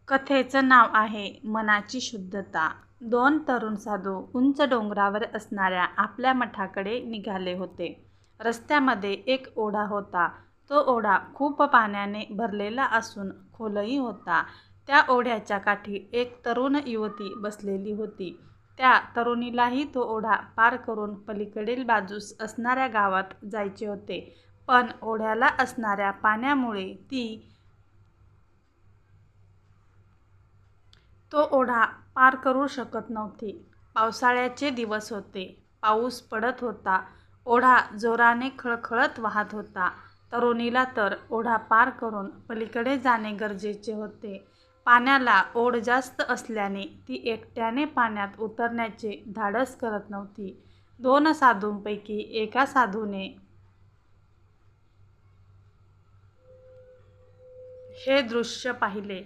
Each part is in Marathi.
कथेचं नाव आहे मनाची शुद्धता. दोन तरुण साधू उंच डोंगरावर असणाऱ्या आपल्या मठाकडे निघाले होते. रस्त्यामध्ये एक ओढा होता. तो ओढा खूप पाण्याने भरलेला असून खोलही होता. त्या ओढ्याच्या काठी एक तरुण युवती बसलेली होती. त्या तरुणीलाही तो ओढा पार करून पलीकडील बाजूस असणाऱ्या गावात जायचे होते. पण ओढ्याला असणाऱ्या पाण्यामुळे ती तो ओढा पार करू शकत नव्हती. पावसाळ्याचे दिवस होते. पाऊस पडत होता. ओढा जोराने खळखळत वाहत होता. तरुणीला तर ओढा पार करून पलीकडे जाणे गरजेचे होते. पाण्याला ओढ जास्त असल्याने ती एकट्याने पाण्यात उतरण्याचे धाडस करत नव्हती. दोन साधूंपैकी एका साधूने हे दृश्य पाहिले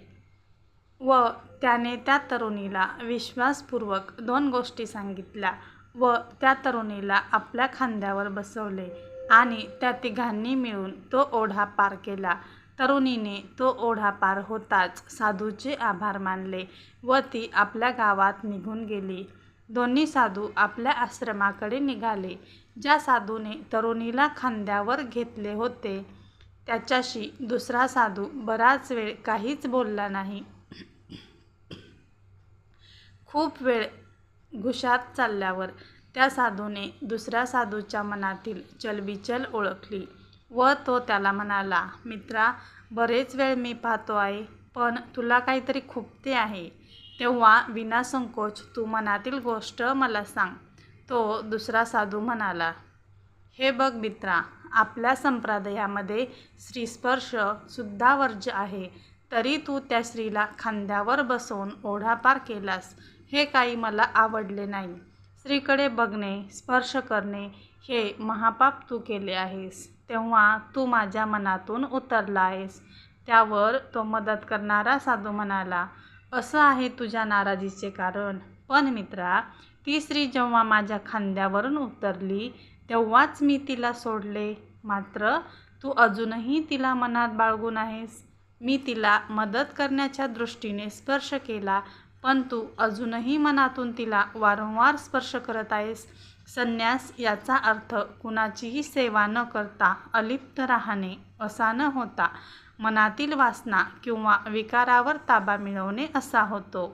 व त्याने त्या तरुणीला विश्वासपूर्वक दोन गोष्टी सांगितल्या व त्या तरुणीला आपल्या खांद्यावर बसवले आणि त्या तिघांनी मिळून तो ओढा पार केला. तरुणीने तो ओढा पार होताच साधूचे आभार मानले व ती आपल्या गावात निघून गेली. दोन्ही साधू आपल्या आश्रमाकडे निघाले. ज्या साधूने तरुणीला खांद्यावर घेतले होते त्याच्याशी दुसरा साधू बराच वेळ काहीच बोलला नाही. खूप वेळ घुशात चालल्यावर त्या साधूने दुसऱ्या साधूच्या मनातील चलबिचल ओळखली व तो त्याला म्हणाला, मित्रा, बरेच वेळ मी पाहतो आहे, पण तुला काहीतरी खुपते आहे. तेव्हा विनासंकोच तू मनातील गोष्ट मला सांग. तो दुसरा साधू म्हणाला, हे बघ मित्रा, आपल्या संप्रदायामध्ये स्त्रीस्पर्श सुद्धा वर्ज्य आहे. तरी तू त्या स्त्रीला खांद्यावर बसवून ओढा पार केलास, हे काही मला आवडले नाही. स्त्रीकडे बघणे, स्पर्श करणे हे महापाप तू केले आहेस. तेव्हा तू माझ्या मनातून उतरला आहेस. त्यावर तो मदत करणारा साधू म्हणाला, असं आहे तुझ्या नाराजीचे कारण. पण मित्रा, ती स्त्री जेव्हा माझ्या खांद्यावरून उतरली तेव्हाच मी तिला सोडले. मात्र तू अजूनही तिला मनात बाळगून आहेस. मी तिला मदत करण्याच्या दृष्टीने स्पर्श केला, पण तू अजूनही मनातून तिला वारंवार स्पर्श करत आहेस. संन्यास याचा अर्थ कुणाचीही सेवा न करता अलिप्त राहणे असा न होता मनातील वासना किंवा विकारावर ताबा मिळवणे असा होतो.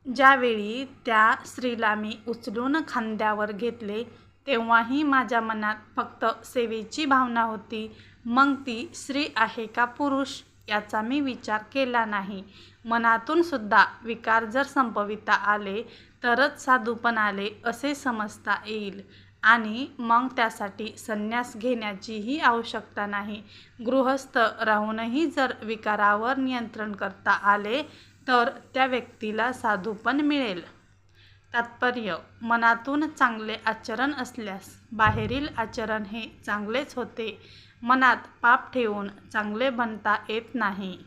ज्यावेळी त्या स्त्रीला मी उचलून खांद्यावर घेतले तेव्हाही माझ्या मनात फक्त सेवेची भावना होती. मग ती स्त्री आहे का पुरुष याचा मी विचार केला नाही. मनातून सुद्धा विकार जर संपविता आले तरच साधूपण आले असे समजता येईल आणि मग त्यासाठी संन्यास घेण्याचीही आवश्यकता नाही. गृहस्थ राहूनही जर विकारावर नियंत्रण करता आले तर त्या व्यक्तीला साधूपण मिळेल. तात्पर्य, मनातून चांगले आचरण असल्यास बाहेरील आचरण हे चांगलेच होते. मनात पाप ठेवून चांगले बनता येत नाही.